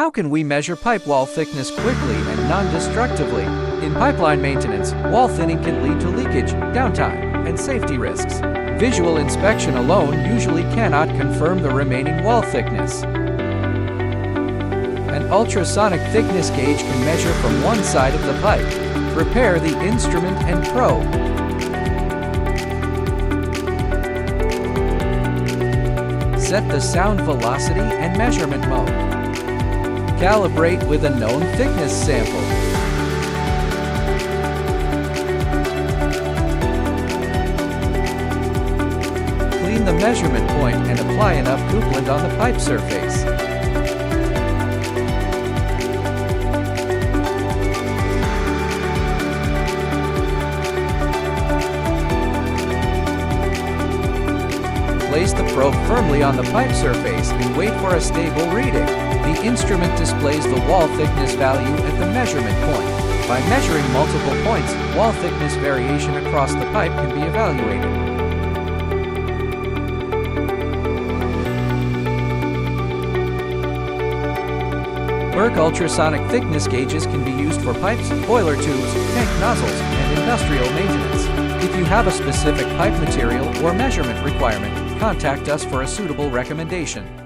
How can we measure pipe wall thickness quickly and non-destructively? In pipeline maintenance, wall thinning can lead to leakage, downtime, and safety risks. Visual inspection alone usually cannot confirm the remaining wall thickness. An ultrasonic thickness gauge can measure from one side of the pipe. Prepare the instrument and probe. Set the sound velocity and measurement mode. Calibrate with a known thickness sample. Clean the measurement point and apply enough couplant on the pipe surface. Place the probe firmly on the pipe surface and wait for a stable reading. The instrument displays the wall thickness value at the measurement point. By measuring multiple points, wall thickness variation across the pipe can be evaluated. BRK ultrasonic thickness gauges can be used for pipes, boiler tubes, tank nozzles, and industrial maintenance. If you have a specific pipe material or measurement requirement, contact us for a suitable recommendation.